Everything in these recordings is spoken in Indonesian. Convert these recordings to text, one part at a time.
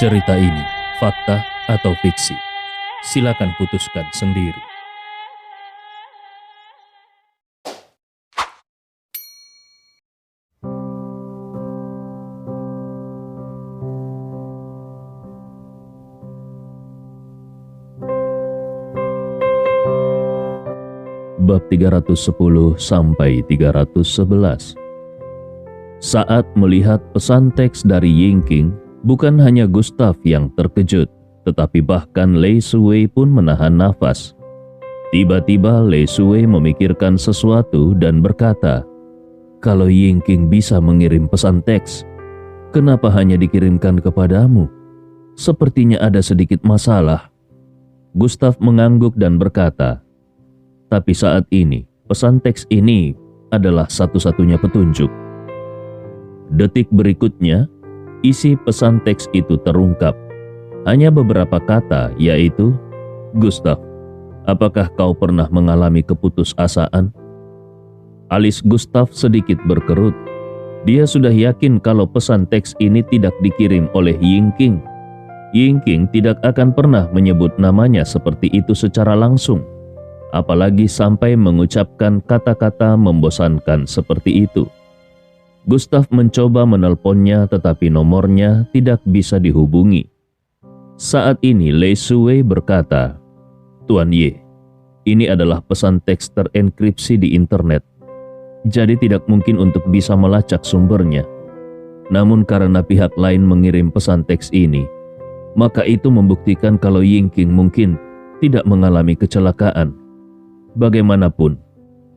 Cerita ini fakta atau fiksi? Silakan putuskan sendiri. Bab 310 sampai 311. Saat melihat pesan teks dari Yingqing, bukan hanya Gustav yang terkejut, tetapi bahkan Lei Shuwei pun menahan nafas. Tiba-tiba Lei Shuwei memikirkan sesuatu dan berkata, "Kalau Yingqing bisa mengirim pesan teks, kenapa hanya dikirimkan kepadamu? Sepertinya ada sedikit masalah." Gustav mengangguk dan berkata, "Tapi saat ini, pesan teks ini adalah satu-satunya petunjuk." Detik berikutnya, isi pesan teks itu terungkap. Hanya beberapa kata, yaitu, "Gustav, apakah kau pernah mengalami keputusasaan?" Alis Gustav sedikit berkerut. Dia sudah yakin kalau pesan teks ini tidak dikirim oleh Yingqing. Yingqing tidak akan pernah menyebut namanya seperti itu secara langsung, apalagi sampai mengucapkan kata-kata membosankan seperti itu. Gustav mencoba menelponnya, tetapi nomornya tidak bisa dihubungi. Saat ini Lei Shuwei berkata, "Tuan Ye, ini adalah pesan teks terenkripsi di internet, jadi tidak mungkin untuk bisa melacak sumbernya. Namun karena pihak lain mengirim pesan teks ini, maka itu membuktikan kalau Yingqing mungkin tidak mengalami kecelakaan. Bagaimanapun,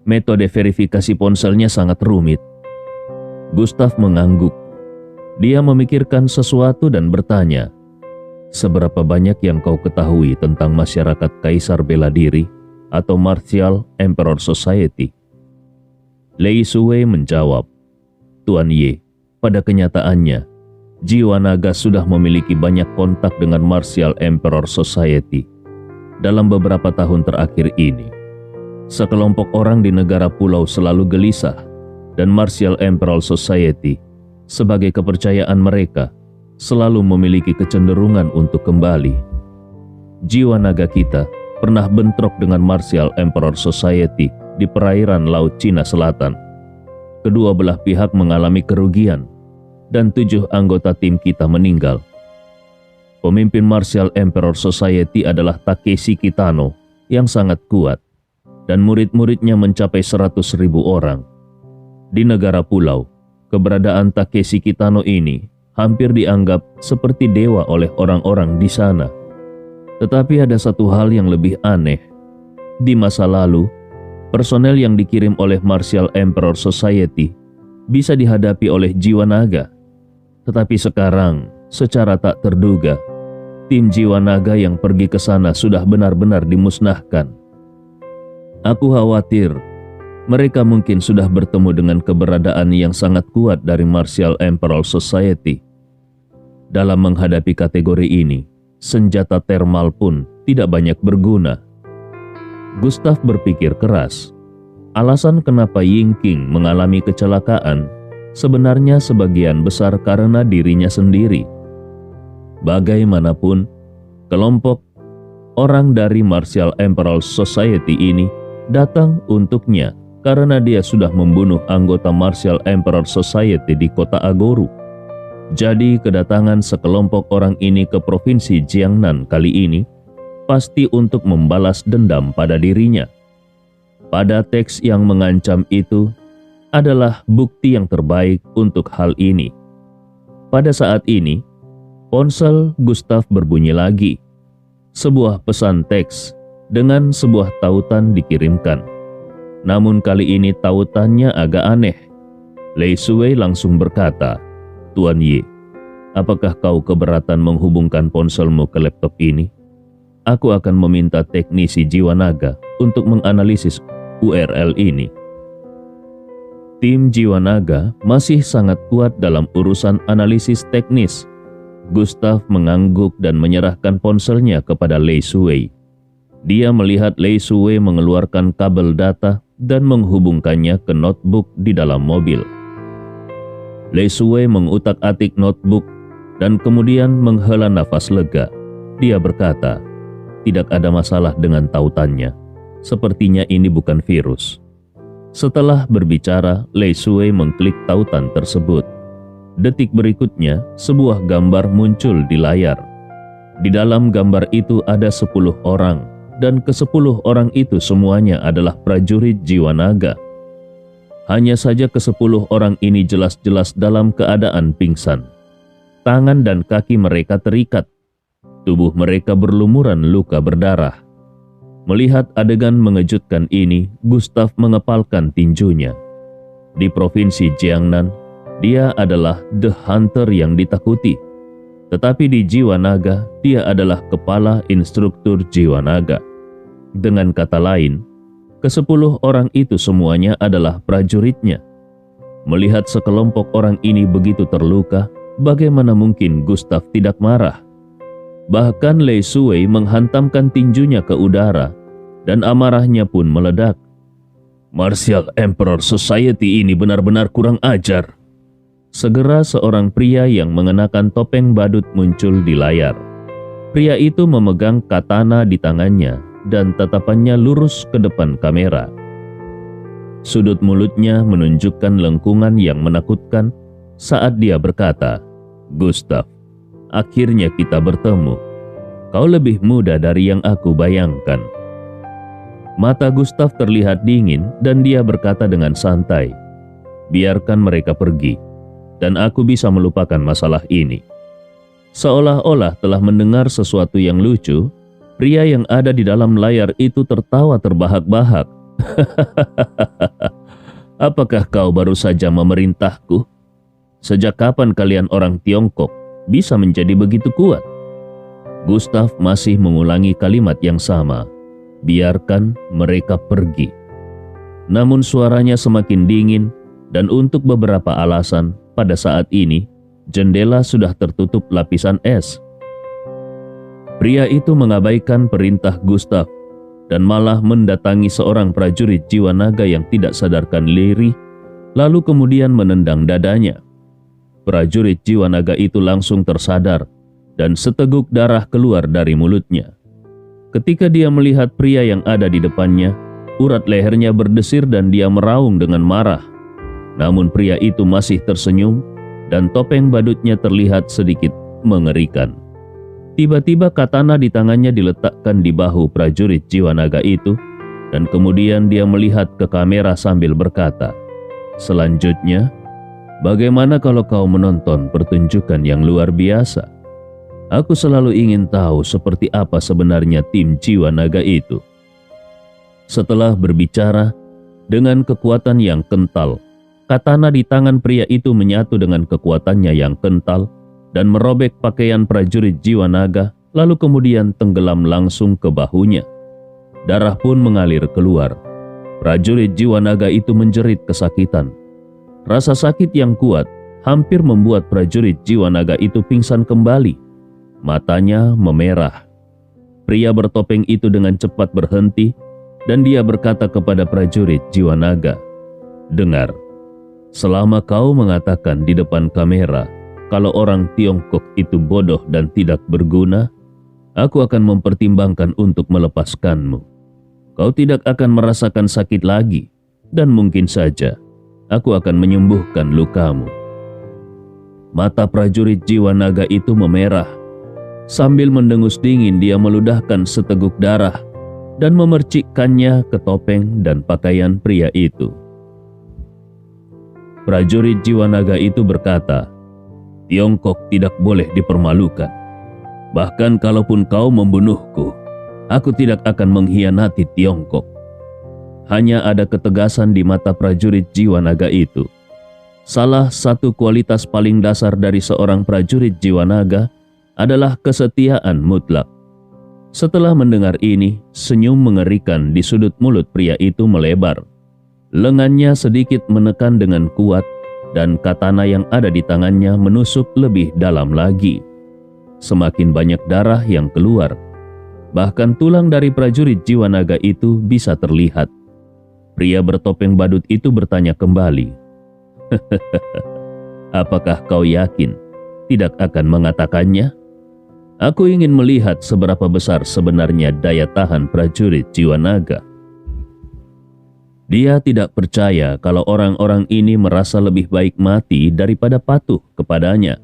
metode verifikasi ponselnya sangat rumit." Gustav mengangguk. Dia memikirkan sesuatu dan bertanya, "Seberapa banyak yang kau ketahui tentang masyarakat Kaisar Bela Diri atau Martial Emperor Society?" Lei Shuwei menjawab, "Tuan Ye, pada kenyataannya, jiwa naga sudah memiliki banyak kontak dengan Martial Emperor Society. Dalam beberapa tahun terakhir ini, sekelompok orang di negara pulau selalu gelisah, dan Martial Emperor Society, sebagai kepercayaan mereka, selalu memiliki kecenderungan untuk kembali. Jiwa naga kita pernah bentrok dengan Martial Emperor Society di perairan Laut Cina Selatan. Kedua belah pihak mengalami kerugian, dan 7 anggota tim kita meninggal. Pemimpin Martial Emperor Society adalah Takeshi Kitano yang sangat kuat, dan murid-muridnya mencapai 100.000 orang. Di negara pulau, keberadaan Takeshi Kitano ini hampir dianggap seperti dewa oleh orang-orang di sana. Tetapi ada satu hal yang lebih aneh. Di masa lalu, personel yang dikirim oleh Martial Emperor Society bisa dihadapi oleh jiwa naga. Tetapi sekarang, secara tak terduga, tim jiwa naga yang pergi ke sana sudah benar-benar dimusnahkan. Aku khawatir mereka mungkin sudah bertemu dengan keberadaan yang sangat kuat dari Martial Emperor Society. Dalam menghadapi kategori ini, senjata thermal pun tidak banyak berguna." Gustav berpikir keras. Alasan kenapa Yingqing mengalami kecelakaan sebenarnya sebagian besar karena dirinya sendiri. Bagaimanapun, kelompok orang dari Martial Emperor Society ini datang untuknya karena dia sudah membunuh anggota Martial Emperor Society di kota Agoru. Jadi kedatangan sekelompok orang ini ke provinsi Jiangnan kali ini pasti untuk membalas dendam pada dirinya. Pada teks yang mengancam itu adalah bukti yang terbaik untuk hal ini. Pada saat ini, ponsel Gustav berbunyi lagi. Sebuah pesan teks dengan sebuah tautan dikirimkan. Namun kali ini tautannya agak aneh. Lei Shuwei langsung berkata, "Tuan Ye, apakah kau keberatan menghubungkan ponselmu ke laptop ini? Aku akan meminta teknisi jiwa naga untuk menganalisis URL ini." Tim jiwa naga masih sangat kuat dalam urusan analisis teknis. Gustav mengangguk dan menyerahkan ponselnya kepada Lei Shuwei. Dia melihat Lei Shuwei mengeluarkan kabel data dan menghubungkannya ke notebook di dalam mobil. Lei Shuwei mengutak-atik notebook dan kemudian menghela nafas lega. Dia berkata, "Tidak ada masalah dengan tautannya. Sepertinya ini bukan virus." Setelah berbicara, Lei Shui mengklik tautan tersebut. Detik berikutnya, sebuah gambar muncul di layar. Di dalam gambar itu ada 10 orang, dan ke-10 orang itu semuanya adalah prajurit jiwa naga. Hanya saja ke-10 orang ini jelas-jelas dalam keadaan pingsan. Tangan dan kaki mereka terikat. Tubuh mereka berlumuran luka berdarah. Melihat adegan mengejutkan ini, Gustav mengepalkan tinjunya. Di provinsi Jiangnan, dia adalah The Hunter yang ditakuti. Tetapi di Jiwa Naga, dia adalah kepala instruktur Jiwa Naga. Dengan kata lain, ke-10 orang itu semuanya adalah prajuritnya. Melihat sekelompok orang ini begitu terluka, bagaimana mungkin Gustav tidak marah? Bahkan Lei Shui menghantamkan tinjunya ke udara, dan amarahnya pun meledak. "Martial Emperor Society ini benar-benar kurang ajar." Segera seorang pria yang mengenakan topeng badut muncul di layar. Pria itu memegang katana di tangannya, dan tatapannya lurus ke depan kamera. Sudut mulutnya menunjukkan lengkungan yang menakutkan saat dia berkata, "Gustav, akhirnya kita bertemu. Kau lebih muda dari yang aku bayangkan." Mata Gustav terlihat dingin dan dia berkata dengan santai, "Biarkan mereka pergi, dan aku bisa melupakan masalah ini." Seolah-olah telah mendengar sesuatu yang lucu, pria yang ada di dalam layar itu tertawa terbahak-bahak. "Apakah kau baru saja memerintahku? Sejak kapan kalian orang Tiongkok bisa menjadi begitu kuat?" Gustav masih mengulangi kalimat yang sama, "Biarkan mereka pergi." Namun suaranya semakin dingin, dan untuk beberapa alasan, pada saat ini, jendela sudah tertutup lapisan es. Pria itu mengabaikan perintah Gustav, dan malah mendatangi seorang prajurit jiwa naga yang tidak sadarkan diri, lalu kemudian menendang dadanya. Prajurit jiwa naga itu langsung tersadar, dan seteguk darah keluar dari mulutnya. Ketika dia melihat pria yang ada di depannya, urat lehernya berdesir dan dia meraung dengan marah. Namun pria itu masih tersenyum, dan topeng badutnya terlihat sedikit mengerikan. Tiba-tiba katana di tangannya diletakkan di bahu prajurit jiwa naga itu, dan kemudian dia melihat ke kamera sambil berkata, "Selanjutnya, bagaimana kalau kau menonton pertunjukan yang luar biasa? Aku selalu ingin tahu seperti apa sebenarnya tim jiwa naga itu." Setelah berbicara, dengan kekuatan yang kental, katana di tangan pria itu menyatu dengan kekuatannya yang kental dan merobek pakaian prajurit jiwa naga, lalu kemudian tenggelam langsung ke bahunya. Darah pun mengalir keluar. Prajurit jiwa naga itu menjerit kesakitan. Rasa sakit yang kuat hampir membuat prajurit jiwa naga itu pingsan kembali. Matanya memerah. Pria bertopeng itu dengan cepat berhenti, dan dia berkata kepada prajurit jiwa naga, "Dengar, selama kau mengatakan di depan kamera kalau orang Tiongkok itu bodoh dan tidak berguna, aku akan mempertimbangkan untuk melepaskanmu. Kau tidak akan merasakan sakit lagi, dan mungkin saja aku akan menyembuhkan lukamu." Mata prajurit jiwa naga itu memerah. Sambil mendengus dingin, dia meludahkan seteguk darah dan memercikkannya ke topeng dan pakaian pria itu. Prajurit jiwa naga itu berkata, "Tiongkok tidak boleh dipermalukan. Bahkan kalaupun kau membunuhku, aku tidak akan mengkhianati Tiongkok." Hanya ada ketegasan di mata prajurit jiwa naga itu. Salah satu kualitas paling dasar dari seorang prajurit jiwa naga adalah kesetiaan mutlak. Setelah mendengar ini, senyum mengerikan di sudut mulut pria itu melebar. Lengannya sedikit menekan dengan kuat, dan katana yang ada di tangannya menusuk lebih dalam lagi. Semakin banyak darah yang keluar. Bahkan tulang dari prajurit jiwa naga itu bisa terlihat. Pria bertopeng badut itu bertanya kembali, "Apakah kau yakin tidak akan mengatakannya? Aku ingin melihat seberapa besar sebenarnya daya tahan prajurit jiwa naga. Dia tidak percaya kalau orang-orang ini merasa lebih baik mati daripada patuh kepadanya.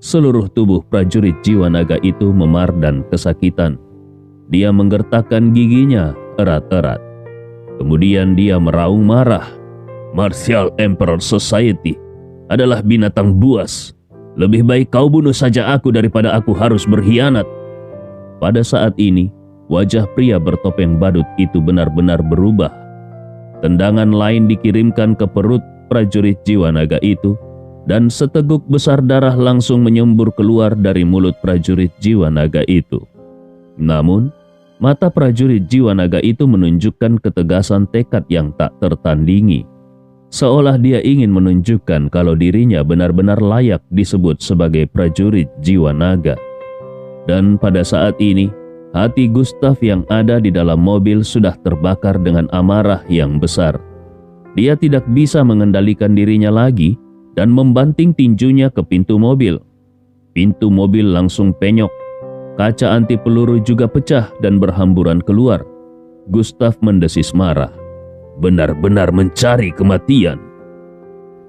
Seluruh tubuh prajurit jiwa naga itu memar dan kesakitan. Dia menggertakkan giginya erat-erat. Kemudian dia meraung marah. Martial Emperor Society adalah binatang buas. Lebih baik kau bunuh saja aku daripada aku harus berkhianat. Pada saat ini, wajah pria bertopeng badut itu benar-benar berubah. Tendangan lain dikirimkan ke perut prajurit jiwa naga itu, dan seteguk besar darah langsung menyembur keluar dari mulut prajurit jiwa naga itu. Namun, mata prajurit jiwa naga itu menunjukkan ketegasan tekad yang tak tertandingi. Seolah dia ingin menunjukkan kalau dirinya benar-benar layak disebut sebagai prajurit jiwa naga. Dan pada saat ini, hati Gustav yang ada di dalam mobil sudah terbakar dengan amarah yang besar. Dia tidak bisa mengendalikan dirinya lagi dan membanting tinjunya ke pintu mobil. Pintu mobil langsung penyok. Kaca anti peluru juga pecah dan berhamburan keluar. Gustav mendesis marah. Benar-benar mencari kematian.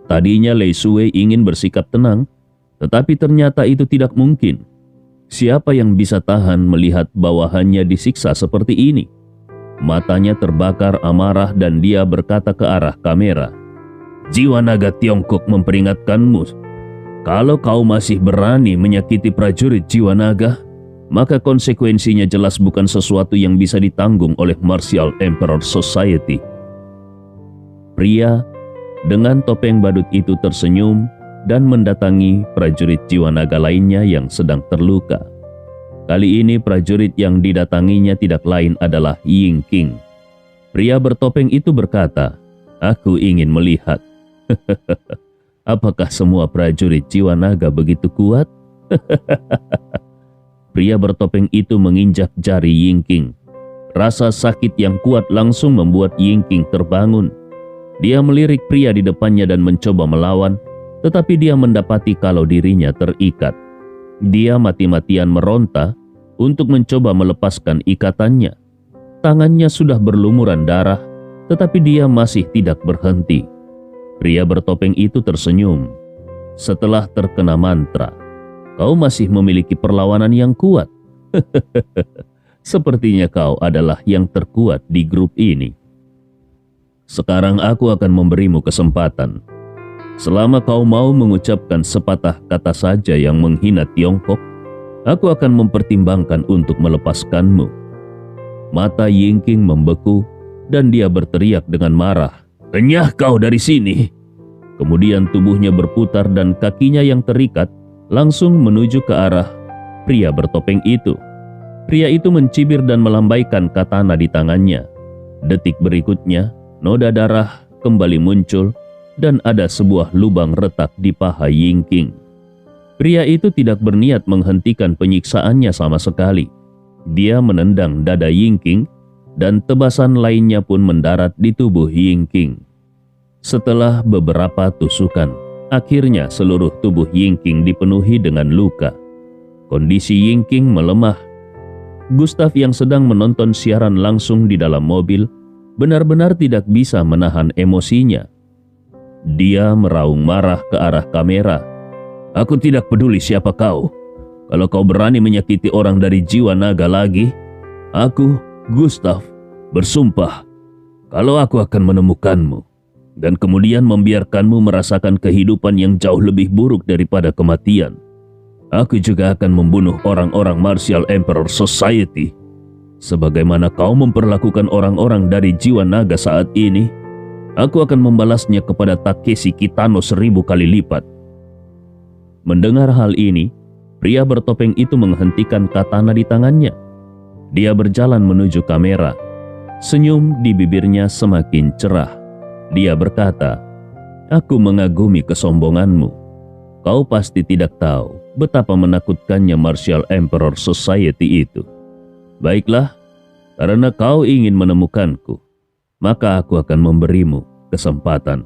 Tadinya Lei Sui ingin bersikap tenang, tetapi ternyata itu tidak mungkin. Siapa yang bisa tahan melihat bawahannya disiksa seperti ini? Matanya terbakar amarah dan dia berkata ke arah kamera, "Jiwa naga Tiongkok memperingatkanmu, kalau kau masih berani menyakiti prajurit jiwa naga, maka konsekuensinya jelas bukan sesuatu yang bisa ditanggung oleh Martial Emperor Society." Pria dengan topeng badut itu tersenyum dan mendatangi prajurit jiwa naga lainnya yang sedang terluka. Kali ini prajurit yang didatanginya tidak lain adalah Ying King. Pria bertopeng itu berkata, "Aku ingin melihat. Apakah semua prajurit jiwa naga begitu kuat?" Pria bertopeng itu menginjak jari Ying King. Rasa sakit yang kuat langsung membuat Ying King terbangun. Dia melirik pria di depannya dan mencoba melawan, tetapi dia mendapati kalau dirinya terikat. Dia mati-matian meronta untuk mencoba melepaskan ikatannya. Tangannya sudah berlumuran darah, tetapi dia masih tidak berhenti. Pria bertopeng itu tersenyum. Setelah terkena mantra, "Kau masih memiliki perlawanan yang kuat. Sepertinya kau adalah yang terkuat di grup ini. Sekarang aku akan memberimu kesempatan. Selama kau mau mengucapkan sepatah kata saja yang menghina Tiongkok, aku akan mempertimbangkan untuk melepaskanmu." Mata Ying King membeku dan dia berteriak dengan marah, "Renyah kau dari sini!" Kemudian tubuhnya berputar dan kakinya yang terikat langsung menuju ke arah pria bertopeng itu. Pria itu mencibir dan melambaikan katana di tangannya. Detik berikutnya, noda darah kembali muncul dan ada sebuah lubang retak di paha Ying King. Pria itu tidak berniat menghentikan penyiksaannya sama sekali. Dia menendang dada Ying King dan tebasan lainnya pun mendarat di tubuh Ying King. Setelah beberapa tusukan, akhirnya seluruh tubuh Ying King dipenuhi dengan luka. Kondisi Ying King melemah. Gustav yang sedang menonton siaran langsung di dalam mobil benar-benar tidak bisa menahan emosinya. Dia meraung marah ke arah kamera. "Aku tidak peduli siapa kau. Kalau kau berani menyakiti orang dari jiwa naga lagi, aku, Gustav, bersumpah kalau aku akan menemukanmu dan kemudian membiarkanmu merasakan kehidupan yang jauh lebih buruk daripada kematian. Aku juga akan membunuh orang-orang Martial Emperor Society. Sebagaimana kau memperlakukan orang-orang dari jiwa naga saat ini, aku akan membalasnya kepada Takeshi Kitano 1000 kali lipat." Mendengar hal ini, pria bertopeng itu menghentikan katana di tangannya. Dia berjalan menuju kamera. Senyum di bibirnya semakin cerah. Dia berkata, "Aku mengagumi kesombonganmu. Kau pasti tidak tahu betapa menakutkannya Martial Emperor Society itu. Baiklah, karena kau ingin menemukanku, maka aku akan memberimu kesempatan."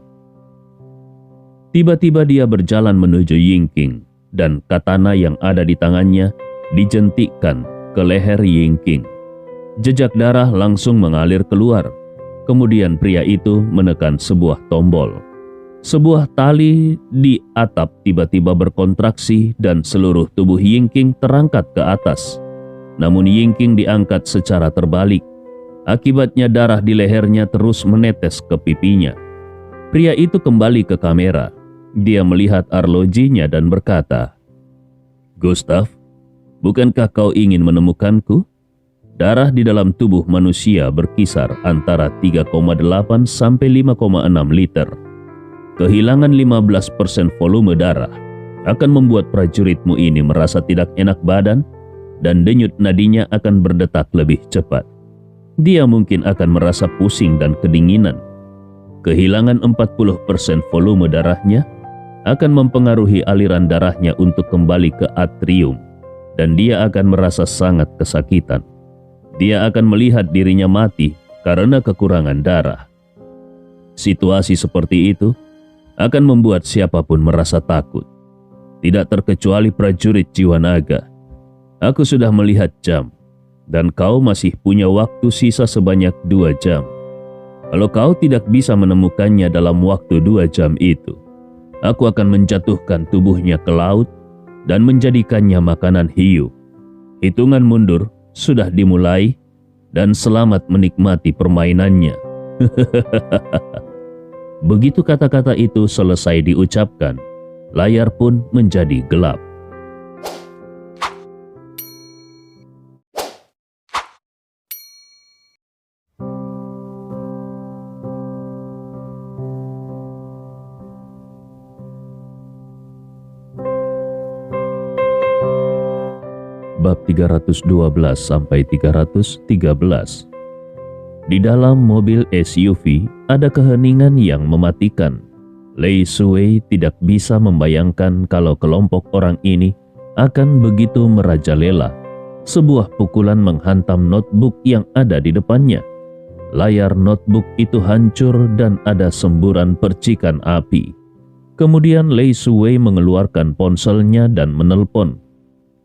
Tiba-tiba dia berjalan menuju Ying King. dan katana yang ada di tangannya dijentikkan ke leher Yingking. Jejak darah langsung mengalir keluar. Kemudian pria itu menekan sebuah tombol. Sebuah tali di atap tiba-tiba berkontraksi dan seluruh tubuh Yingking terangkat ke atas. Namun Yingking diangkat secara terbalik. Akibatnya darah di lehernya terus menetes ke pipinya. Pria itu kembali ke kamera. Dia melihat arlojinya dan berkata, "Gustav, bukankah kau ingin menemukanku?" Darah di dalam tubuh manusia berkisar antara 3,8 sampai 5,6 liter. Kehilangan 15% volume darah akan membuat prajuritmu ini merasa tidak enak badan dan denyut nadinya akan berdetak lebih cepat. Dia mungkin akan merasa pusing dan kedinginan. Kehilangan 40% volume darahnya akan mempengaruhi aliran darahnya untuk kembali ke atrium dan dia akan merasa sangat kesakitan. Dia akan melihat dirinya mati karena kekurangan darah. Situasi seperti itu akan membuat siapapun merasa takut. Tidak terkecuali prajurit jiwa naga. Aku sudah melihat jam, dan kau masih punya waktu sisa sebanyak 2 jam. Kalau kau tidak bisa menemukannya dalam waktu 2 jam itu, aku akan menjatuhkan tubuhnya ke laut dan menjadikannya makanan hiu. Hitungan mundur sudah dimulai dan selamat menikmati permainannya." Begitu kata-kata itu selesai diucapkan, layar pun menjadi gelap. Bab 312 sampai 313. Di dalam mobil SUV ada keheningan yang mematikan. Lei Shuwei tidak bisa membayangkan kalau kelompok orang ini akan begitu merajalela. Sebuah pukulan menghantam notebook yang ada di depannya. Layar notebook itu hancur dan ada semburan percikan api. Kemudian Lei Shuwei mengeluarkan ponselnya dan menelpon.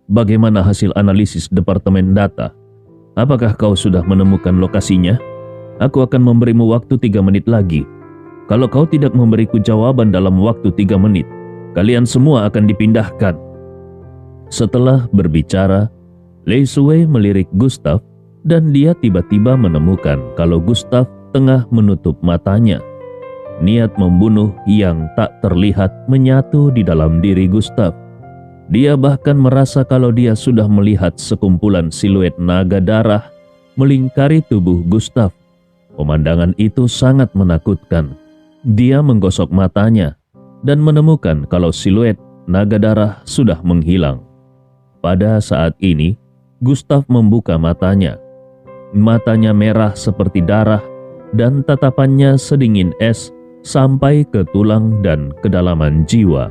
"Bagaimana hasil analisis Departemen Data? Apakah kau sudah menemukan lokasinya? Aku akan memberimu waktu 3 menit lagi. Kalau kau tidak memberiku jawaban dalam waktu 3 menit, kalian semua akan dipindahkan." Setelah berbicara, Lei Shuwei melirik Gustav dan dia tiba-tiba menemukan kalau Gustav tengah menutup matanya. Niat membunuh yang tak terlihat menyatu di dalam diri Gustav. Dia bahkan merasa kalau dia sudah melihat sekumpulan siluet naga darah melingkari tubuh Gustav. Pemandangan itu sangat menakutkan. Dia menggosok matanya dan menemukan kalau siluet naga darah sudah menghilang. Pada saat ini, Gustav membuka matanya. Matanya merah seperti darah dan tatapannya sedingin es sampai ke tulang dan kedalaman jiwa.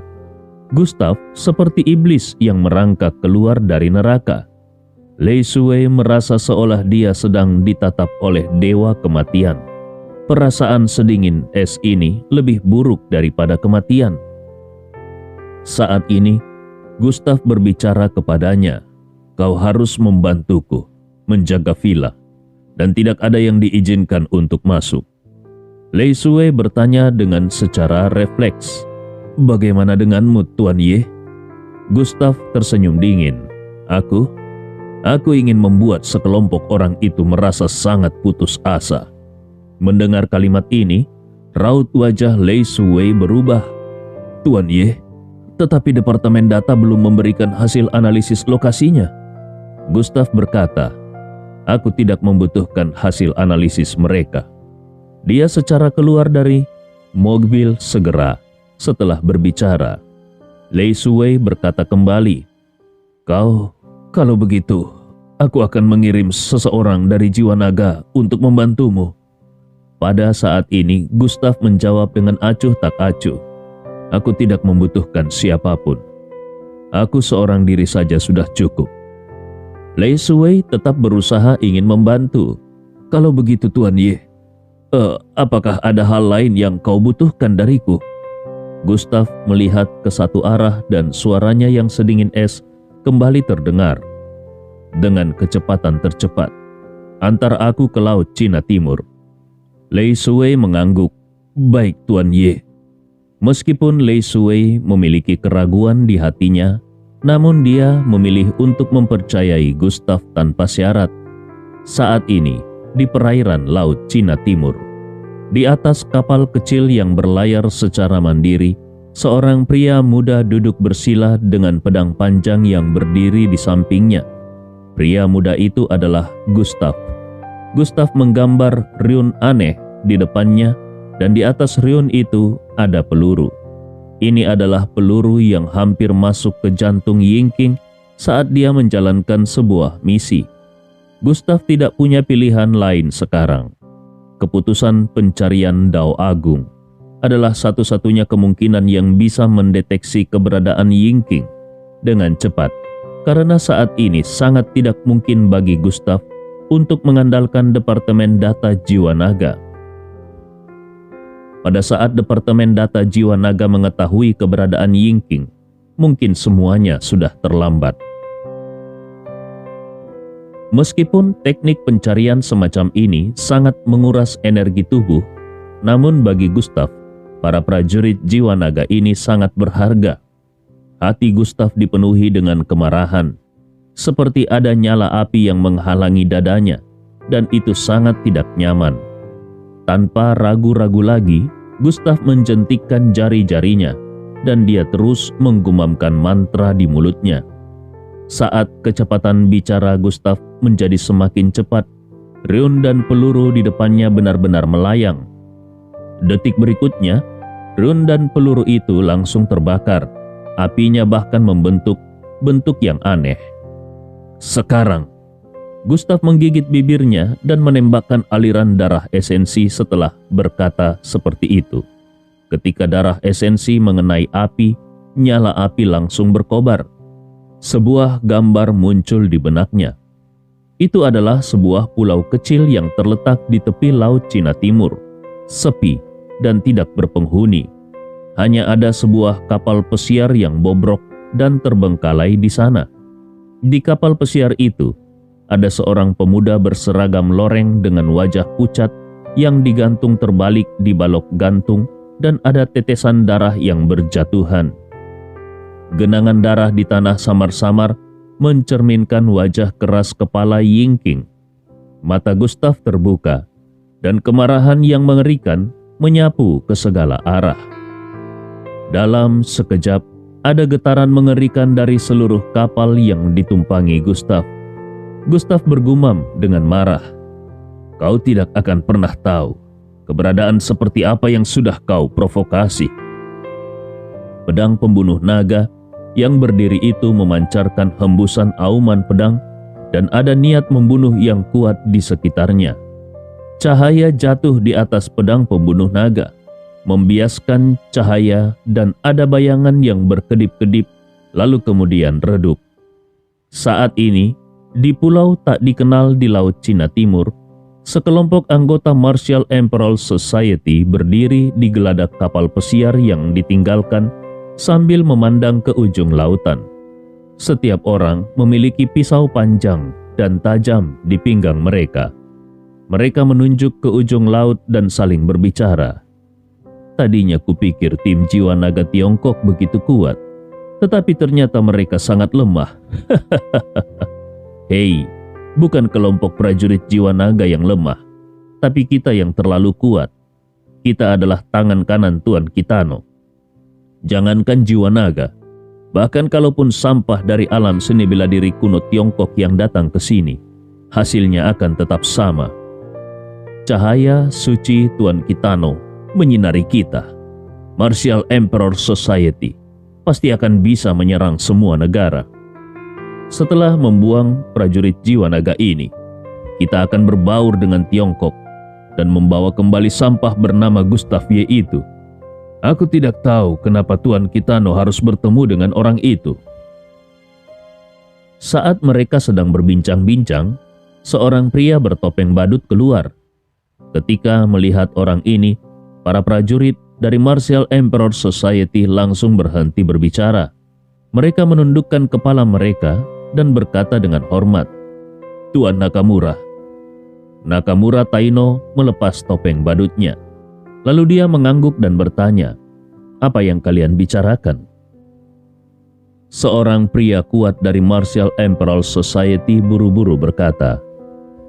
Gustav seperti iblis yang merangkak keluar dari neraka. Lei Shuwei merasa seolah dia sedang ditatap oleh dewa kematian. Perasaan sedingin es ini lebih buruk daripada kematian. Saat ini, Gustav berbicara kepadanya, "Kau harus membantuku menjaga villa, dan tidak ada yang diizinkan untuk masuk." Lei Shuwei bertanya dengan secara refleks, "Bagaimana denganmu, Tuan Ye?" Gustav tersenyum dingin. Aku ingin membuat sekelompok orang itu merasa sangat putus asa." Mendengar kalimat ini, raut wajah Lei Shuwei berubah. "Tuan Ye, tetapi Departemen Data belum memberikan hasil analisis lokasinya." Gustav berkata, "Aku tidak membutuhkan hasil analisis mereka." Dia secara keluar dari mobil segera. Setelah berbicara, Lei Shuwei berkata kembali, Kalau begitu, aku akan mengirim seseorang dari jiwa naga untuk membantumu." Pada saat ini, Gustav menjawab dengan acuh tak acuh, "Aku tidak membutuhkan siapapun. Aku seorang diri saja sudah cukup." Lei Shuwei tetap berusaha ingin membantu. "Kalau begitu, Tuan Ye, apakah ada hal lain yang kau butuhkan dariku?" Gustav melihat ke satu arah dan suaranya yang sedingin es kembali terdengar. Dengan kecepatan tercepat, "Antar aku ke Laut Cina Timur." Lei Shuwei mengangguk. "Baik, Tuan Ye." Meskipun Lei Shuwei memiliki keraguan di hatinya, namun dia memilih untuk mempercayai Gustav tanpa syarat. Saat ini, di perairan Laut Cina Timur, di atas kapal kecil yang berlayar secara mandiri, seorang pria muda duduk bersila dengan pedang panjang yang berdiri di sampingnya. Pria muda itu adalah Gustav. Gustav menggambar riun aneh di depannya, dan di atas riun itu ada peluru. Ini adalah peluru yang hampir masuk ke jantung Yingking saat dia menjalankan sebuah misi. Gustav tidak punya pilihan lain sekarang. Keputusan pencarian Dao Agung adalah satu-satunya kemungkinan yang bisa mendeteksi keberadaan Yingking dengan cepat, karena saat ini sangat tidak mungkin bagi Gustav untuk mengandalkan Departemen Data Jiwa Naga. Pada saat Departemen Data Jiwa Naga mengetahui keberadaan Yingking, mungkin semuanya sudah terlambat. Meskipun teknik pencarian semacam ini sangat menguras energi tubuh, namun bagi Gustav, para prajurit jiwa naga ini sangat berharga. Hati Gustav dipenuhi dengan kemarahan, seperti ada nyala api yang menghalangi dadanya, dan itu sangat tidak nyaman. Tanpa ragu-ragu lagi, Gustav menjentikkan jari-jarinya, dan dia terus menggumamkan mantra di mulutnya. Saat kecepatan bicara Gustav menjadi semakin cepat, riun dan peluru di depannya benar-benar melayang. Detik berikutnya, riun dan peluru itu langsung terbakar. Apinya bahkan membentuk bentuk yang aneh. Sekarang, Gustav menggigit bibirnya dan menembakkan aliran darah esensi setelah berkata seperti itu. Ketika darah esensi mengenai api, nyala api langsung berkobar. Sebuah gambar muncul di benaknya. Itu adalah sebuah pulau kecil yang terletak di tepi Laut Cina Timur, sepi dan tidak berpenghuni. Hanya ada sebuah kapal pesiar yang bobrok dan terbengkalai di sana. Di kapal pesiar itu, ada seorang pemuda berseragam loreng dengan wajah pucat yang digantung terbalik di balok gantung, dan ada tetesan darah yang berjatuhan. Genangan darah di tanah samar-samar mencerminkan wajah keras kepala Yingking. Mata Gustav terbuka, dan kemarahan yang mengerikan menyapu ke segala arah. Dalam sekejap, ada getaran mengerikan dari seluruh kapal yang ditumpangi Gustav. Gustav bergumam dengan marah, "Kau tidak akan pernah tahu keberadaan seperti apa yang sudah kau provokasi." Pedang pembunuh naga yang berdiri itu memancarkan hembusan auman pedang, dan ada niat membunuh yang kuat di sekitarnya. Cahaya jatuh di atas pedang pembunuh naga, membiaskan cahaya, dan ada bayangan yang berkedip-kedip, lalu kemudian redup. Saat ini, di pulau tak dikenal di Laut Cina Timur, sekelompok anggota Martial Emperor Society berdiri di geladak kapal pesiar yang ditinggalkan sambil memandang ke ujung lautan. Setiap orang memiliki pisau panjang dan tajam di pinggang mereka. Mereka menunjuk ke ujung laut dan saling berbicara. Tadinya kupikir tim jiwa naga Tiongkok begitu kuat, tetapi ternyata mereka sangat lemah. Hei, bukan kelompok prajurit jiwa naga yang lemah, tapi kita yang terlalu kuat. Kita adalah tangan kanan Tuan Kitano. Jangankan jiwa naga, bahkan kalaupun sampah dari alam seni bela diri kuno Tiongkok yang datang ke sini, hasilnya akan tetap sama. Cahaya suci Tuan Kitano menyinari kita. Martial Emperor Society pasti akan bisa menyerang semua negara. Setelah membuang prajurit jiwa naga ini, kita akan berbaur dengan Tiongkok dan membawa kembali sampah bernama Gustav Ye itu. Aku tidak tahu kenapa Tuan Kitano harus bertemu dengan orang itu. Saat mereka sedang berbincang-bincang, seorang pria bertopeng badut keluar. Ketika melihat orang ini, para prajurit dari Martial Emperor Society langsung berhenti berbicara. Mereka menundukkan kepala mereka dan berkata dengan hormat, "Tuan Nakamura." Nakamura Taino melepas topeng badutnya. Lalu dia mengangguk dan bertanya, "Apa yang kalian bicarakan?" Seorang pria kuat dari Martial Emperor Society buru-buru berkata,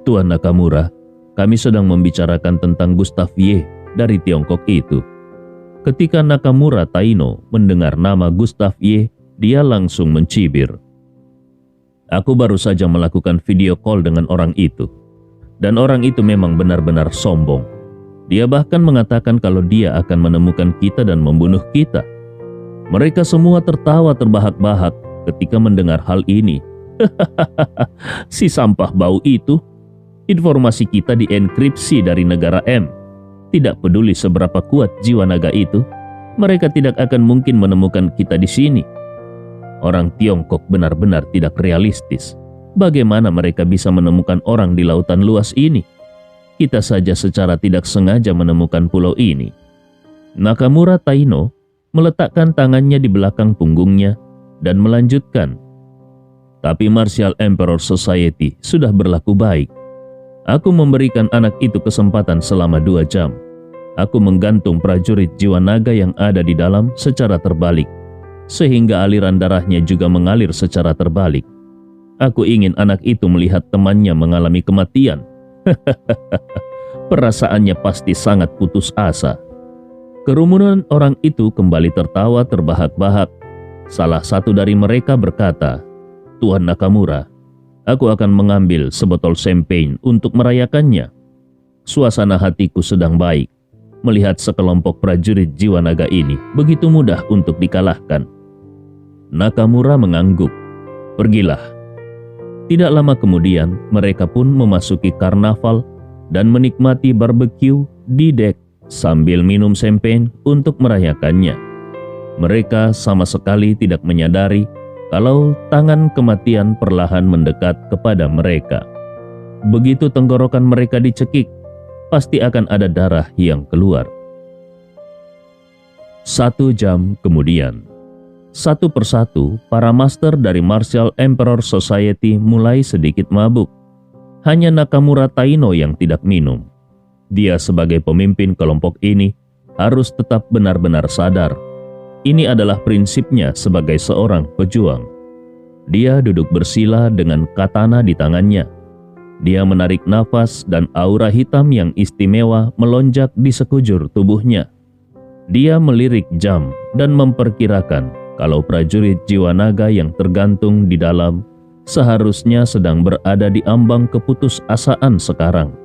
"Tuan Nakamura, kami sedang membicarakan tentang Gustav Ye dari Tiongkok itu." Ketika Nakamura Taino mendengar nama Gustav Ye, dia langsung mencibir. "Aku baru saja melakukan video call dengan orang itu. Dan orang itu memang benar-benar sombong. Dia bahkan mengatakan kalau dia akan menemukan kita dan membunuh kita." Mereka semua tertawa terbahak-bahak ketika mendengar hal ini. Si sampah bau itu. Informasi kita dienkripsi dari negara M. Tidak peduli seberapa kuat jiwa naga itu, mereka tidak akan mungkin menemukan kita di sini. Orang Tiongkok benar-benar tidak realistis. Bagaimana mereka bisa menemukan orang di lautan luas ini? Kita saja secara tidak sengaja menemukan pulau ini. Nakamura Taino meletakkan tangannya di belakang punggungnya dan melanjutkan, "Tapi Martial Emperor Society sudah berlaku baik. Aku memberikan anak itu kesempatan selama 2 jam. Aku menggantung prajurit jiwa naga yang ada di dalam secara terbalik, sehingga aliran darahnya juga mengalir secara terbalik. Aku ingin anak itu melihat temannya mengalami kematian." Perasaannya pasti sangat putus asa. Kerumunan orang itu kembali tertawa terbahak-bahak. Salah satu dari mereka berkata, "Tuan Nakamura, aku akan mengambil sebotol champagne untuk merayakannya. Suasana hatiku sedang baik melihat sekelompok prajurit jiwa naga ini begitu mudah untuk dikalahkan." Nakamura mengangguk. "Pergilah." Tidak lama kemudian, mereka pun memasuki karnaval dan menikmati barbecue di dek sambil minum champagne untuk merayakannya. Mereka sama sekali tidak menyadari kalau tangan kematian perlahan mendekat kepada mereka. Begitu tenggorokan mereka dicekik, pasti akan ada darah yang keluar. 1 jam kemudian, satu persatu, para master dari Martial Emperor Society mulai sedikit mabuk. Hanya Nakamura Taino yang tidak minum. Dia sebagai pemimpin kelompok ini harus tetap benar-benar sadar. Ini adalah prinsipnya sebagai seorang pejuang. Dia duduk bersila dengan katana di tangannya. Dia menarik nafas dan aura hitam yang istimewa melonjak di sekujur tubuhnya. Dia melirik jam dan memperkirakan kalau prajurit jiwa naga yang tergantung di dalam seharusnya sedang berada di ambang keputusasaan sekarang.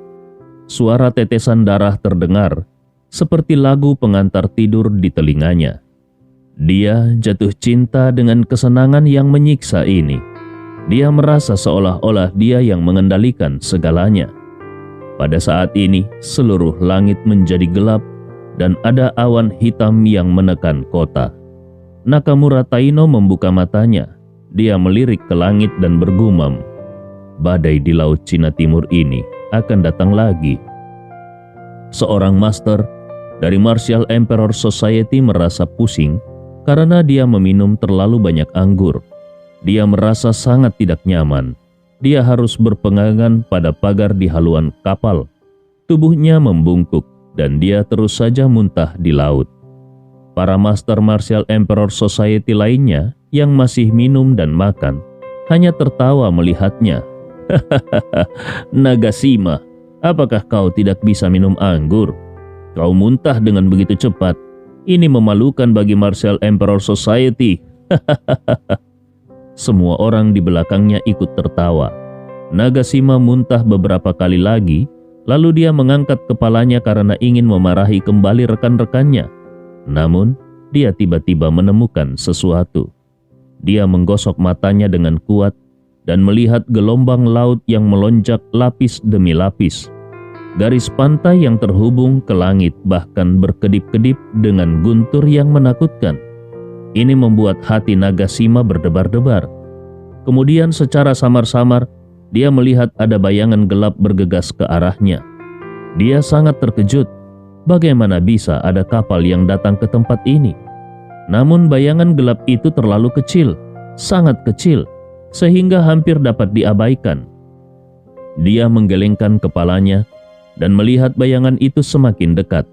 Suara tetesan darah terdengar seperti lagu pengantar tidur di telinganya. Dia jatuh cinta dengan kesenangan yang menyiksa ini. Dia merasa seolah-olah dia yang mengendalikan segalanya. Pada saat ini, seluruh langit menjadi gelap dan ada awan hitam yang menekan kota. Nakamura Taino membuka matanya. Dia melirik ke langit dan bergumam, "Badai di Laut Cina Timur ini akan datang lagi." Seorang master dari Martial Emperor Society merasa pusing karena dia meminum terlalu banyak anggur. Dia merasa sangat tidak nyaman. Dia harus berpegangan pada pagar di haluan kapal. Tubuhnya membungkuk dan dia terus saja muntah di laut. Para master Martial Emperor Society lainnya yang masih minum dan makan hanya tertawa melihatnya. "Hahaha, Nagashima, apakah kau tidak bisa minum anggur? Kau muntah dengan begitu cepat. Ini memalukan bagi Martial Emperor Society." Semua orang di belakangnya ikut tertawa. Nagashima muntah beberapa kali lagi, lalu dia mengangkat kepalanya karena ingin memarahi kembali rekan-rekannya. Namun, dia tiba-tiba menemukan sesuatu. Dia menggosok matanya dengan kuat dan melihat gelombang laut yang melonjak lapis demi lapis. Garis pantai yang terhubung ke langit bahkan berkedip-kedip dengan guntur yang menakutkan. Ini membuat hati Nagashima berdebar-debar. Kemudian secara samar-samar, dia melihat ada bayangan gelap bergegas ke arahnya. Dia sangat terkejut. Bagaimana bisa ada kapal yang datang ke tempat ini? Namun bayangan gelap itu terlalu kecil, sangat kecil, sehingga hampir dapat diabaikan. Dia menggelengkan kepalanya dan melihat bayangan itu semakin dekat.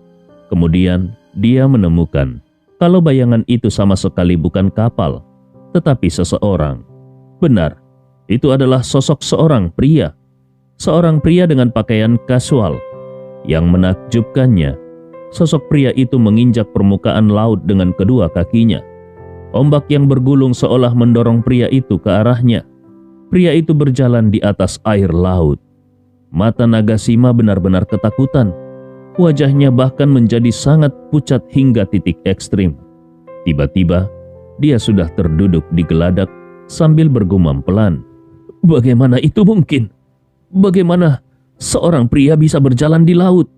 Kemudian dia menemukan kalau bayangan itu sama sekali bukan kapal, tetapi seseorang. Benar, itu adalah sosok seorang pria. Seorang pria dengan pakaian kasual. Yang menakjubkannya, sosok pria itu menginjak permukaan laut dengan kedua kakinya. Ombak yang bergulung seolah mendorong pria itu ke arahnya. Pria itu berjalan di atas air laut. Mata Nagasima benar-benar ketakutan. Wajahnya bahkan menjadi sangat pucat hingga titik ekstrim. Tiba-tiba, dia sudah terduduk di geladak sambil bergumam pelan. Bagaimana itu mungkin? Bagaimana seorang pria bisa berjalan di laut?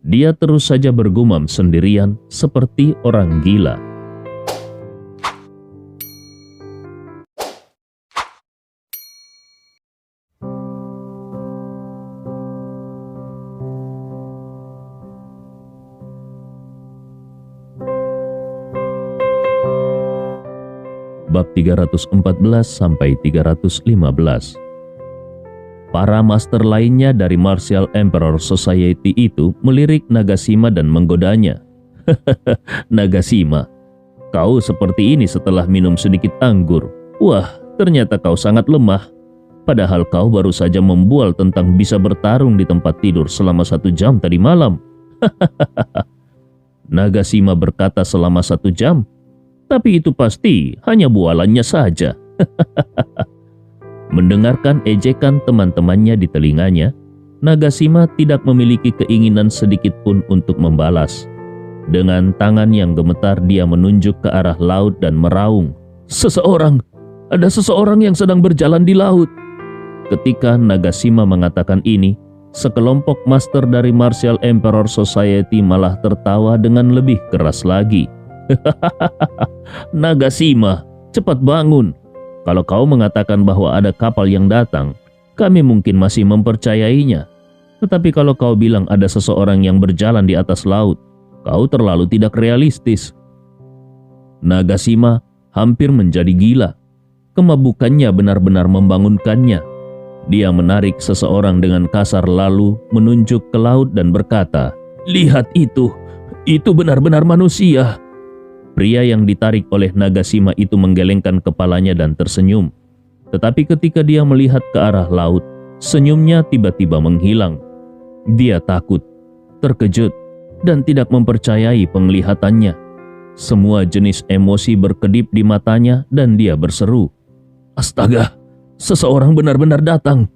Dia terus saja bergumam sendirian seperti orang gila. Bab 314 sampai 315. Para master lainnya dari Martial Emperor Society itu melirik Nagasima dan menggodanya. Nagasima, kau seperti ini setelah minum sedikit anggur. Wah, ternyata kau sangat lemah. Padahal kau baru saja membual tentang bisa bertarung di tempat tidur selama 1 jam tadi malam. Nagasima berkata selama 1 jam. Tapi itu pasti hanya bualannya saja. Mendengarkan ejekan teman-temannya di telinganya, Nagasima tidak memiliki keinginan sedikit pun untuk membalas. Dengan tangan yang gemetar dia menunjuk ke arah laut dan meraung. Seseorang! Ada seseorang yang sedang berjalan di laut. Ketika Nagasima mengatakan ini, sekelompok master dari Martial Emperor Society malah tertawa dengan lebih keras lagi. Nagasima, cepat bangun. Kalau kau mengatakan bahwa ada kapal yang datang, kami mungkin masih mempercayainya. Tetapi kalau kau bilang ada seseorang yang berjalan di atas laut, kau terlalu tidak realistis. Nagasima hampir menjadi gila. Kemabukannya benar-benar membangunkannya. Dia menarik seseorang dengan kasar lalu menunjuk ke laut dan berkata, "Lihat itu benar-benar manusia." Pria yang ditarik oleh Nagasima itu menggelengkan kepalanya dan tersenyum. Tetapi ketika dia melihat ke arah laut, senyumnya tiba-tiba menghilang. Dia takut, terkejut, dan tidak mempercayai penglihatannya. Semua jenis emosi berkedip di matanya dan dia berseru, "Astaga, seseorang benar-benar datang."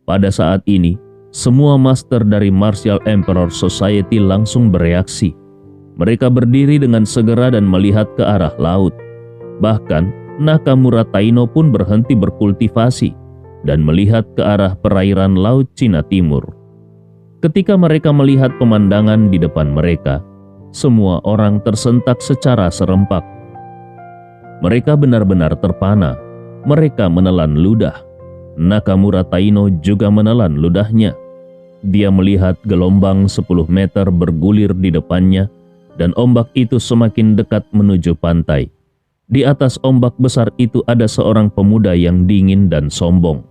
Pada saat ini, semua master dari Martial Emperor Society langsung bereaksi. Mereka berdiri dengan segera dan melihat ke arah laut. Bahkan Nakamura Taino pun berhenti berkultivasi dan melihat ke arah perairan Laut Cina Timur. Ketika mereka melihat pemandangan di depan mereka, semua orang tersentak secara serempak. Mereka benar-benar terpana. Mereka menelan ludah. Nakamura Taino juga menelan ludahnya. Dia melihat gelombang 10 meter bergulir di depannya dan ombak itu semakin dekat menuju pantai. Di atas ombak besar itu ada seorang pemuda yang dingin dan sombong.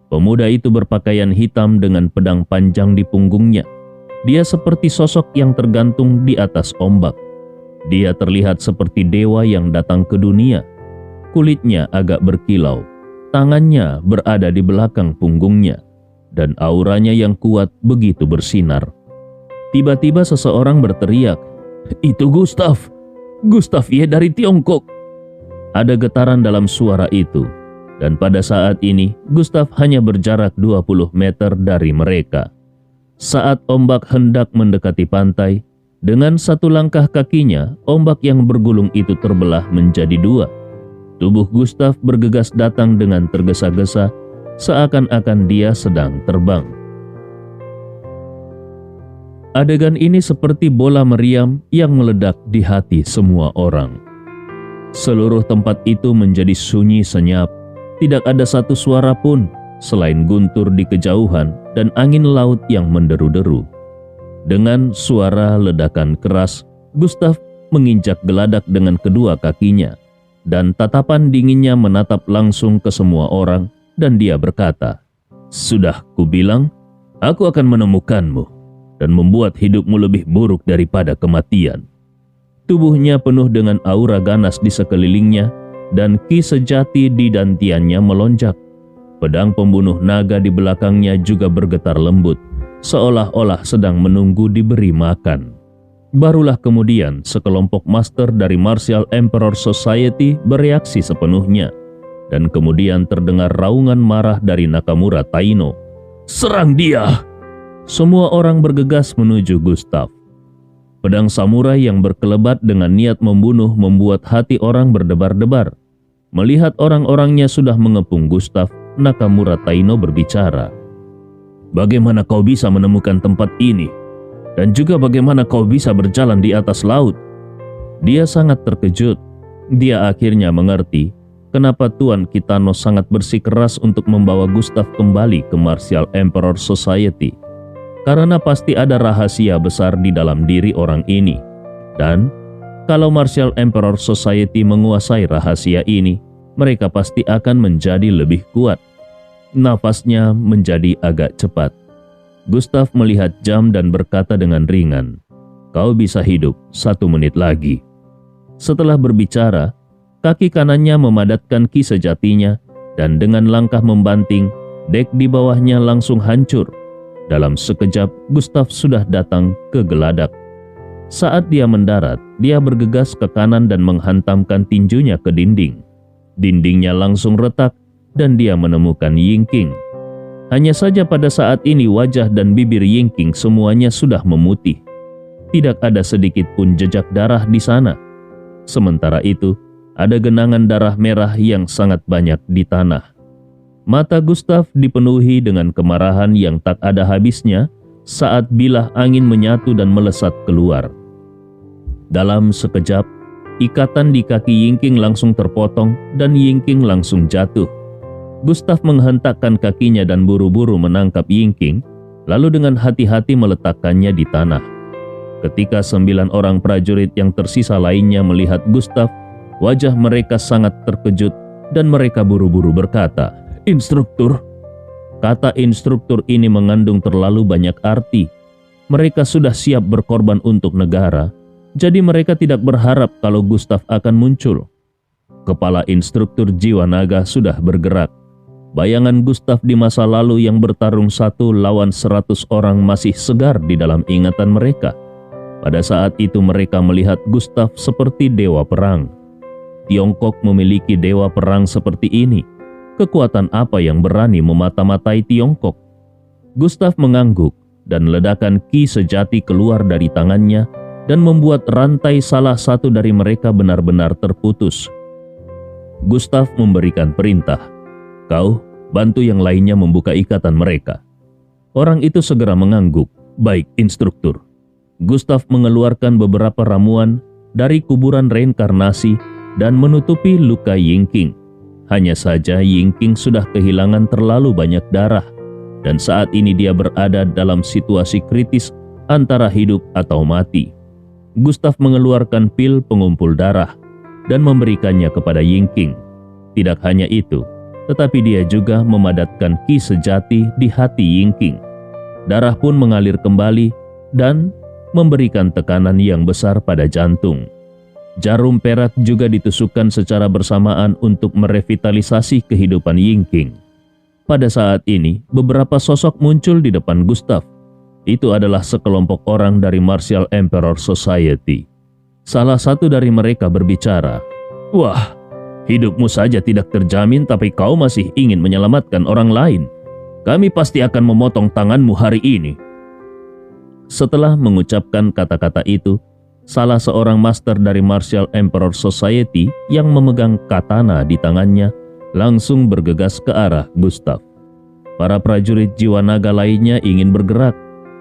Pemuda itu berpakaian hitam dengan pedang panjang di punggungnya. Dia seperti sosok yang tergantung di atas ombak. Dia terlihat seperti dewa yang datang ke dunia. Kulitnya agak berkilau, tangannya berada di belakang punggungnya, dan auranya yang kuat begitu bersinar. Tiba-tiba seseorang berteriak, "Itu Gustav! Gustav Ye dari Tiongkok!" Ada getaran dalam suara itu, dan pada saat ini Gustav hanya berjarak 20 meter dari mereka. Saat ombak hendak mendekati pantai, dengan satu langkah kakinya, ombak yang bergulung itu terbelah menjadi 2. Tubuh Gustav bergegas datang dengan tergesa-gesa, seakan-akan dia sedang terbang. Adegan ini seperti bola meriam yang meledak di hati semua orang. Seluruh tempat itu menjadi sunyi senyap. Tidak ada satu suara pun selain guntur di kejauhan dan angin laut yang menderu-deru. Dengan suara ledakan keras, Gustav menginjak geladak dengan kedua kakinya, dan tatapan dinginnya menatap langsung ke semua orang, dan dia berkata, "Sudah kubilang, aku akan menemukanmu dan membuat hidupmu lebih buruk daripada kematian." Tubuhnya penuh dengan aura ganas di sekelilingnya, dan ki sejati di dantiannya melonjak. Pedang pembunuh naga di belakangnya juga bergetar lembut, seolah-olah sedang menunggu diberi makan. Barulah kemudian sekelompok master dari Martial Emperor Society bereaksi sepenuhnya, dan kemudian terdengar raungan marah dari Nakamura Taino. "Serang dia!" Semua orang bergegas menuju Gustav. Pedang samurai yang berkelebat dengan niat membunuh membuat hati orang berdebar-debar. Melihat orang-orangnya sudah mengepung Gustav, Nakamura Taino berbicara. "Bagaimana kau bisa menemukan tempat ini? Dan juga bagaimana kau bisa berjalan di atas laut?" Dia sangat terkejut. Dia akhirnya mengerti kenapa Tuan Kitano sangat bersikeras untuk membawa Gustav kembali ke Martial Emperor Society. Karena pasti ada rahasia besar di dalam diri orang ini. Dan kalau Martial Emperor Society menguasai rahasia ini, mereka pasti akan menjadi lebih kuat. Nafasnya menjadi agak cepat. Gustav melihat jam dan berkata dengan ringan, "Kau bisa hidup 1 menit lagi." Setelah berbicara, kaki kanannya memadatkan ki sejatinya, dan dengan langkah membanting, dek di bawahnya langsung hancur. Dalam sekejap, Gustav sudah datang ke geladak. Saat dia mendarat, dia bergegas ke kanan dan menghantamkan tinjunya ke dinding. Dindingnya langsung retak, dan dia menemukan Yingking. Hanya saja pada saat ini wajah dan bibir Yingking semuanya sudah memutih. Tidak ada sedikit pun jejak darah di sana. Sementara itu, ada genangan darah merah yang sangat banyak di tanah. Mata Gustav dipenuhi dengan kemarahan yang tak ada habisnya saat bilah angin menyatu dan melesat keluar. Dalam sekejap, ikatan di kaki Yingking langsung terpotong dan Yingking langsung jatuh. Gustav menghentakkan kakinya dan buru-buru menangkap Yingking, lalu dengan hati-hati meletakkannya di tanah. Ketika 9 orang prajurit yang tersisa lainnya melihat Gustav, wajah mereka sangat terkejut dan mereka buru-buru berkata, "Instruktur." Kata instruktur ini mengandung terlalu banyak arti. Mereka sudah siap berkorban untuk negara, jadi mereka tidak berharap kalau Gustav akan muncul. Kepala instruktur jiwa naga sudah bergerak. Bayangan Gustav di masa lalu yang bertarung 1 lawan 100 orang masih segar di dalam ingatan mereka. Pada saat itu mereka melihat Gustav seperti dewa perang. Tiongkok memiliki dewa perang seperti ini. Kekuatan apa yang berani memata-matai Tiongkok? Gustav mengangguk dan ledakan ki sejati keluar dari tangannya dan membuat rantai salah satu dari mereka benar-benar terputus. Gustav memberikan perintah, "Kau bantu yang lainnya membuka ikatan mereka." Orang itu segera mengangguk, "Baik, instruktur." Gustav mengeluarkan beberapa ramuan dari kuburan reinkarnasi dan menutupi luka Yingking. Hanya saja Yingking sudah kehilangan terlalu banyak darah, dan saat ini dia berada dalam situasi kritis antara hidup atau mati. Gustav mengeluarkan pil pengumpul darah dan memberikannya kepada Yingking. Tidak hanya itu, tetapi dia juga memadatkan ki sejati di hati Yingking. Darah pun mengalir kembali dan memberikan tekanan yang besar pada jantung. Jarum perak juga ditusukkan secara bersamaan untuk merevitalisasi kehidupan Yingking. Pada saat ini, beberapa sosok muncul di depan Gustav. Itu adalah sekelompok orang dari Martial Emperor Society. Salah satu dari mereka berbicara, "Wah, hidupmu saja tidak terjamin tapi kau masih ingin menyelamatkan orang lain. Kami pasti akan memotong tanganmu hari ini." Setelah mengucapkan kata-kata itu, salah seorang master dari Martial Emperor Society yang memegang katana di tangannya langsung bergegas ke arah Gustav. Para prajurit jiwa naga lainnya ingin bergerak,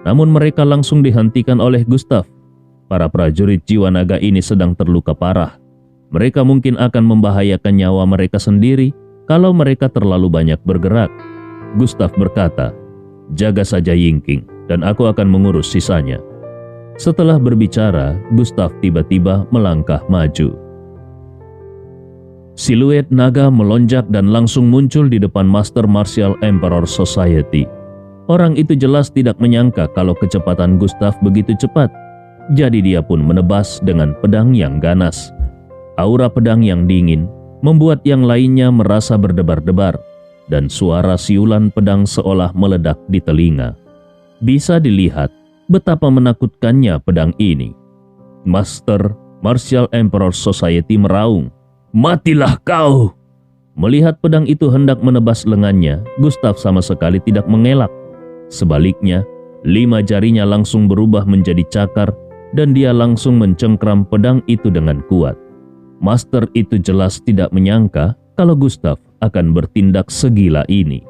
namun mereka langsung dihentikan oleh Gustav. Para prajurit jiwa naga ini sedang terluka parah. Mereka mungkin akan membahayakan nyawa mereka sendiri kalau mereka terlalu banyak bergerak. Gustav berkata, "Jaga saja Yingking, dan aku akan mengurus sisanya." Setelah berbicara, Gustav tiba-tiba melangkah maju. Siluet naga melonjak dan langsung muncul di depan Master Martial Emperor Society. Orang itu jelas tidak menyangka kalau kecepatan Gustav begitu cepat. Jadi dia pun menebas dengan pedang yang ganas. Aura pedang yang dingin membuat yang lainnya merasa berdebar-debar, dan suara siulan pedang seolah meledak di telinga. Bisa dilihat betapa menakutkannya pedang ini. Master Martial Emperor Society meraung, "Matilah kau!" Melihat pedang itu hendak menebas lengannya, Gustav sama sekali tidak mengelak. Sebaliknya, 5 jarinya langsung berubah menjadi cakar dan dia langsung mencengkram pedang itu dengan kuat. Master itu jelas tidak menyangka kalau Gustav akan bertindak segila ini.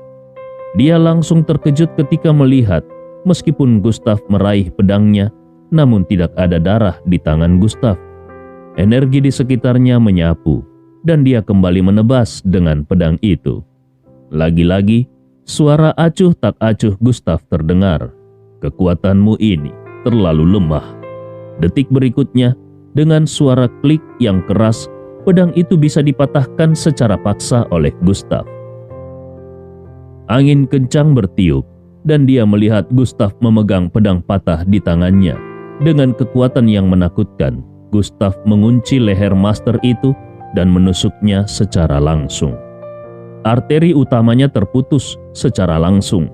Dia langsung terkejut ketika melihat meskipun Gustav meraih pedangnya, namun tidak ada darah di tangan Gustav. Energi di sekitarnya menyapu dan dia kembali menebas dengan pedang itu. Lagi-lagi, suara acuh tak acuh Gustav terdengar. "Kekuatanmu ini terlalu lemah." Detik berikutnya, dengan suara klik yang keras, pedang itu bisa dipatahkan secara paksa oleh Gustav. Angin kencang bertiup dan dia melihat Gustav memegang pedang patah di tangannya. Dengan kekuatan yang menakutkan, Gustav mengunci leher master itu dan menusuknya secara langsung. Arteri utamanya terputus secara langsung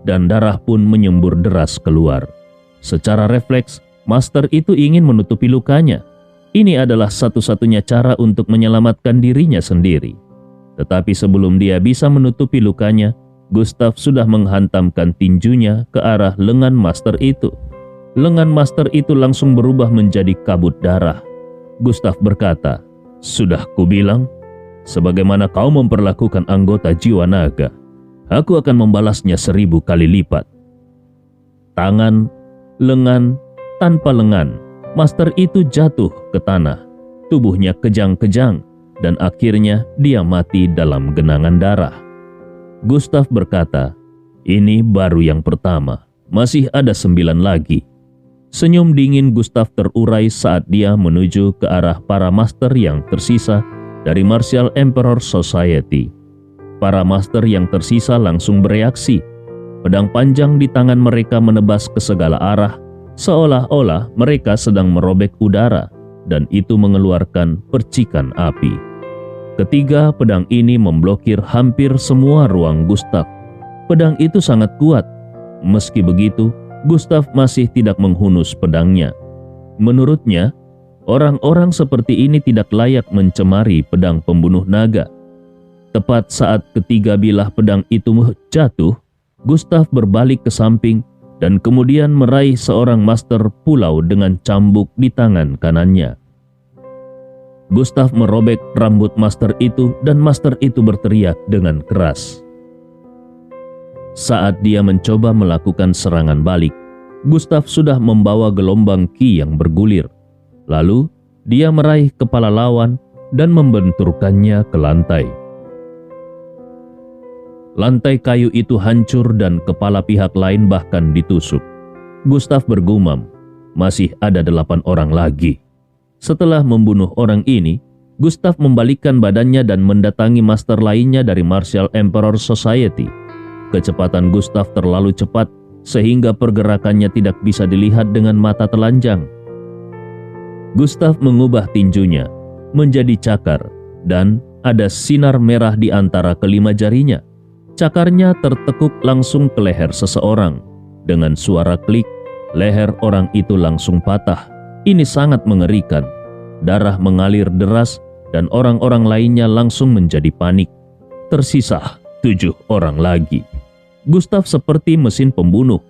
dan darah pun menyembur deras keluar. Secara refleks, master itu ingin menutupi lukanya. Ini adalah satu-satunya cara untuk menyelamatkan dirinya sendiri. Tetapi sebelum dia bisa menutupi lukanya, Gustav sudah menghantamkan tinjunya ke arah lengan master itu. Lengan master itu langsung berubah menjadi kabut darah. Gustav berkata, "Sudah kubilang, sebagaimana kau memperlakukan anggota jiwa naga, aku akan membalasnya 1000 kali lipat." Tangan, lengan, tanpa lengan, master itu jatuh ke tanah. Tubuhnya kejang-kejang dan akhirnya dia mati dalam genangan darah. Gustav berkata, "Ini baru yang pertama, masih ada 9 lagi." Senyum dingin Gustav terurai saat dia menuju ke arah para master yang tersisa dari Martial Emperor Society. Para master yang tersisa langsung bereaksi. Pedang panjang di tangan mereka menebas ke segala arah, seolah-olah mereka sedang merobek udara, dan itu mengeluarkan percikan api. Ketiga pedang ini memblokir hampir semua ruang Gustav. Pedang itu sangat kuat. Meski begitu, Gustav masih tidak menghunus pedangnya. Menurutnya, orang-orang seperti ini tidak layak mencemari pedang pembunuh naga. Tepat saat ketiga bilah pedang itu jatuh, Gustav berbalik ke samping dan kemudian meraih seorang master pulau dengan cambuk di tangan kanannya. Gustav merobek rambut master itu dan master itu berteriak dengan keras. Saat dia mencoba melakukan serangan balik, Gustav sudah membawa gelombang ki yang bergulir. Lalu, dia meraih kepala lawan dan membenturkannya ke lantai. Lantai kayu itu hancur dan kepala pihak lain bahkan ditusuk. Gustav bergumam, "Masih ada 8 orang lagi." Setelah membunuh orang ini, Gustav membalikkan badannya dan mendatangi master lainnya dari Martial Emperor Society. Kecepatan Gustav terlalu cepat sehingga pergerakannya tidak bisa dilihat dengan mata telanjang. Gustav mengubah tinjunya menjadi cakar dan ada sinar merah di antara kelima jarinya. Cakarnya tertekuk langsung ke leher seseorang. Dengan suara klik, leher orang itu langsung patah. Ini sangat mengerikan. Darah mengalir deras dan orang-orang lainnya langsung menjadi panik. Tersisa 7 orang lagi. Gustav seperti mesin pembunuh.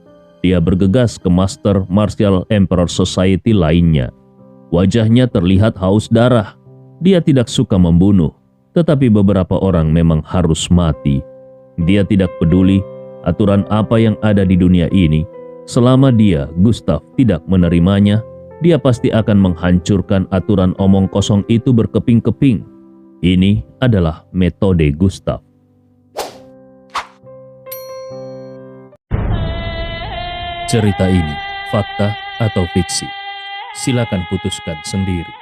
Dia bergegas ke Master Martial Emperor Society lainnya. Wajahnya terlihat haus darah. Dia tidak suka membunuh, tetapi beberapa orang memang harus mati. Dia tidak peduli aturan apa yang ada di dunia ini. Selama dia, Gustav, tidak menerimanya, dia pasti akan menghancurkan aturan omong kosong itu berkeping-keping. Ini adalah metode Gustav. Cerita ini fakta atau fiksi? Silakan putuskan sendiri.